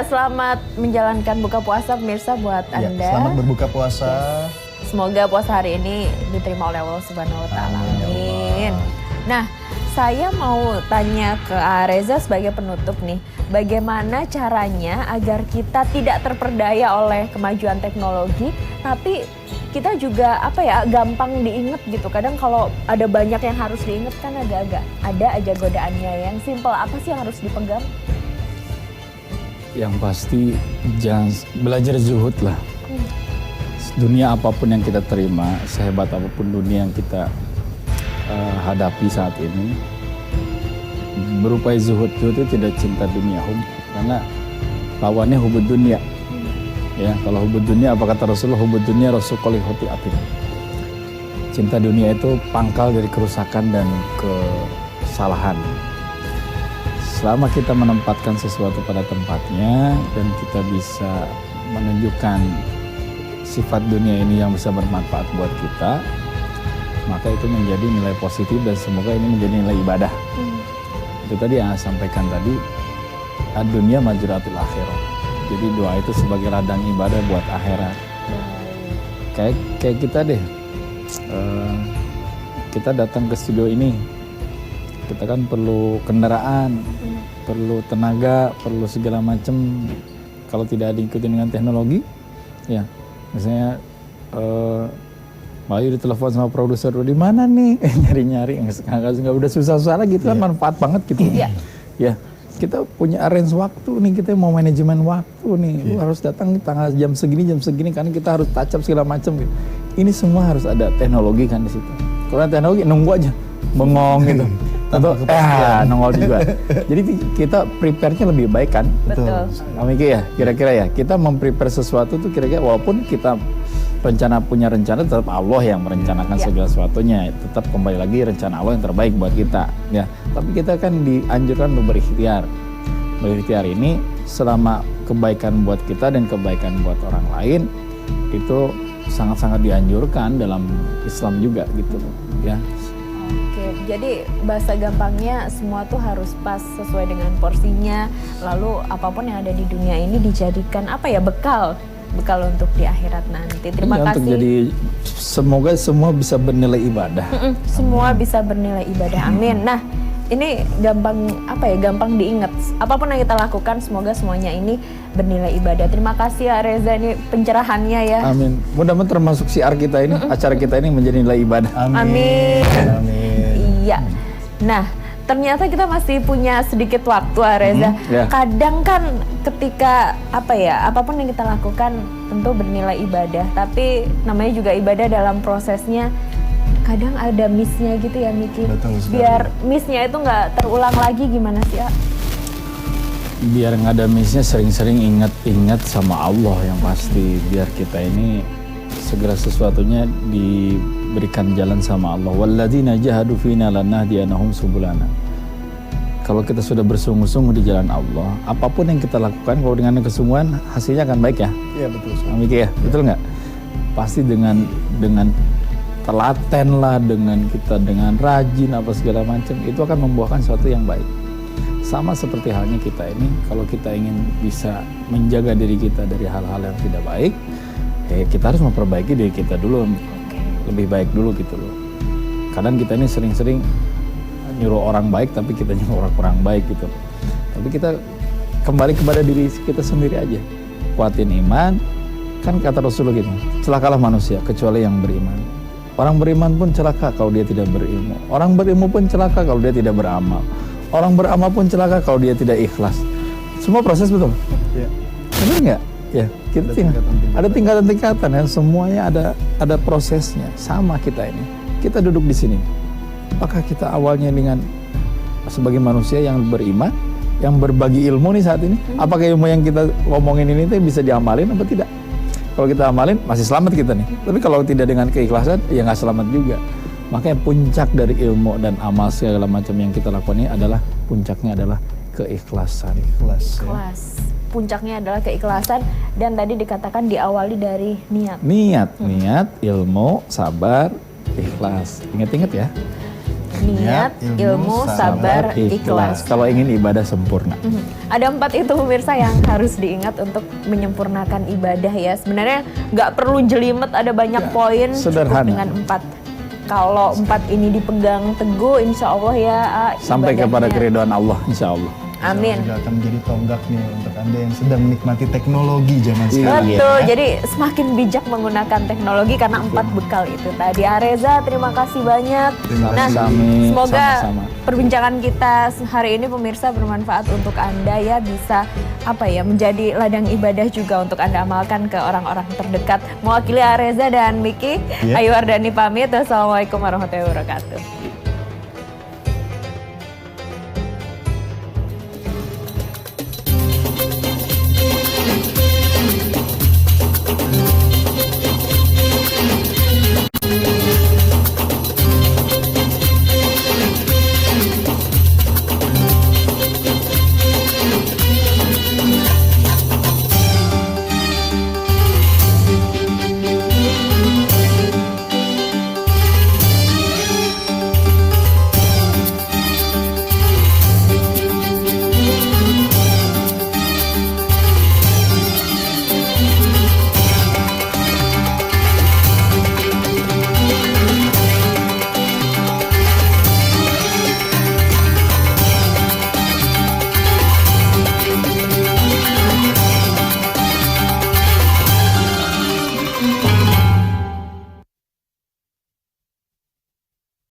Iya, selamat menjalankan buka puasa pemirsa buat Ya, Anda. selamat berbuka puasa. Semoga puasa hari ini diterima oleh Allah Subhanahu wa taala. Amin, ya Amin. Allah. Nah, saya mau tanya ke Reza sebagai penutup nih, bagaimana caranya agar kita tidak terperdaya oleh kemajuan teknologi, tapi kita juga gampang diinget gitu. Kadang kalau ada banyak yang harus diinget kan agak-agak ada aja godaannya. Yang simple apa sih yang harus dipegang? Yang pasti jangan belajar zuhud lah. Dunia apapun yang kita terima, sehebat apapun dunia yang kita hadapi saat ini, berupaya zuhud itu tidak cinta dunia, karena lawannya hubud dunia. Ya, kalau hubud dunia, apa kata Rasulullah, hubud dunia rasul qoli hoti. Cinta dunia itu pangkal dari kerusakan dan kesalahan. Selama kita menempatkan sesuatu pada tempatnya dan kita bisa menunjukkan sifat dunia ini yang bisa bermanfaat buat kita, maka itu menjadi nilai positif dan semoga ini menjadi nilai ibadah. Itu tadi yang saya sampaikan tadi, ad-dunya majratul akhirah. Jadi doa itu sebagai ladang ibadah buat akhirat. Kayak kita deh, kita datang ke studio ini, kita kan perlu kendaraan, perlu tenaga, perlu segala macam. Kalau tidak diikuti dengan teknologi, ya misalnya Bayu ditelepon sama produser, di mana nih? Nyari-nyari, nggak udah susah-susah lagi, itu kan manfaat banget gitu. Ya, kita punya arrange waktu nih, kita mau manajemen waktu nih, lu harus datang tanggal jam segini, karena kita harus touch up segala macam gitu. Ini semua harus ada teknologi kan di situ. Kalau ada teknologi nunggu aja, bengong gitu. Atau nongol juga. Jadi kita prepare-nya lebih baik kan? Betul. Mikir ya, kira-kira ya. Kita memprepare sesuatu tuh kira-kira walaupun kita punya rencana, tetap Allah yang merencanakan segala sesuatunya. Tetap kembali lagi rencana Allah yang terbaik buat kita. Ya, tapi kita kan dianjurkan untuk berikhtiar. Berikhtiar ini selama kebaikan buat kita dan kebaikan buat orang lain itu sangat-sangat dianjurkan dalam Islam juga gitu, ya. Oke, jadi bahasa gampangnya semua tuh harus pas sesuai dengan porsinya. Lalu apapun yang ada di dunia ini dijadikan bekal untuk di akhirat nanti. Terima kasih. Untuk jadi semoga semua bisa bernilai ibadah. Semua bisa bernilai ibadah. Amin. Nah, ini gampang diingat. Apapun yang kita lakukan, semoga semuanya ini bernilai ibadah. Terima kasih ya Reza, ini pencerahannya ya. Amin. Mudah-mudahan termasuk siar kita ini, acara kita ini menjadi nilai ibadah. Amin. Amin. Iya. Nah, ternyata kita masih punya sedikit waktu, Reza. Kadang kan ketika apapun yang kita lakukan tentu bernilai ibadah, tapi namanya juga ibadah dalam prosesnya. Kadang ada miss-nya gitu ya, Miki. Biar miss-nya itu nggak terulang lagi, gimana sih, ya? Biar nggak ada miss-nya, sering-sering ingat sama Allah yang pasti. Biar kita ini segera sesuatunya diberikan jalan sama Allah. Walladzina jahadu fina lanahdiyanahum subulana. Kalau kita sudah bersungguh-sungguh di jalan Allah, apapun yang kita lakukan, kalau dengan kesungguhan, hasilnya akan baik ya. Iya betul. Miki ya, betul nggak? Pasti dengan telaten lah, dengan rajin apa segala macam, itu akan membuahkan sesuatu yang baik. Sama seperti halnya kita ini, kalau kita ingin bisa menjaga diri kita dari hal-hal yang tidak baik, kita harus memperbaiki diri kita dulu, lebih baik dulu gitu loh. Kadang kita ini sering-sering nyuruh orang baik, tapi kita nyuruh orang kurang baik gitu. Tapi kita kembali kepada diri kita sendiri aja, kuatin iman. Kan kata Rasulullah gitu, celakalah manusia kecuali yang beriman. Orang beriman pun celaka kalau dia tidak berilmu. Orang berilmu pun celaka kalau dia tidak beramal. Orang beramal pun celaka kalau dia tidak ikhlas. Semua proses betul. Iya. Benar nggak? Ya, kita ada tingkatan-tingkatan ya. Semuanya ada prosesnya. Sama kita ini. Kita duduk di sini. Apakah kita awalnya dengan sebagai manusia yang beriman, yang berbagi ilmu nih saat ini? Apakah ilmu yang kita ngomongin ini bisa diamalin atau tidak? Kalau kita amalin, masih selamat kita nih. Tapi kalau tidak dengan keikhlasan, ya nggak selamat juga. Makanya puncak dari ilmu dan amal segala macam yang kita lakukan ini puncaknya adalah keikhlasan. Ikhlas. Puncaknya adalah keikhlasan, dan tadi dikatakan diawali dari niat. Niat, ilmu, sabar, ikhlas. Ingat-ingat ya. Niat, ilmu, sabar, ikhlas. Kalau ingin ibadah sempurna. Ada 4 itu pemirsa yang harus diingat untuk menyempurnakan ibadah ya. Sebenarnya nggak perlu jelimet, ada banyak poin, cukup Sederhana. dengan 4. Kalau 4 ini dipegang teguh, insya Allah ya Sampai kepada ibadahnya. keridhaan Allah, insya Allah. Amin. Juga akan menjadi tonggak nih untuk Anda yang sedang menikmati teknologi zaman sekarang. Betul, ya. jadi semakin bijak menggunakan teknologi karena 4 bekal itu tadi. Areza, terima kasih banyak. Terima Nah, kasih. semoga Sama-sama. perbincangan kita hari ini pemirsa bermanfaat untuk Anda ya, bisa menjadi ladang ibadah juga untuk Anda amalkan ke orang-orang terdekat. Mewakili Areza dan Miki, Ya. Ayu Ardani pamit. Wassalamualaikum warahmatullahi wabarakatuh.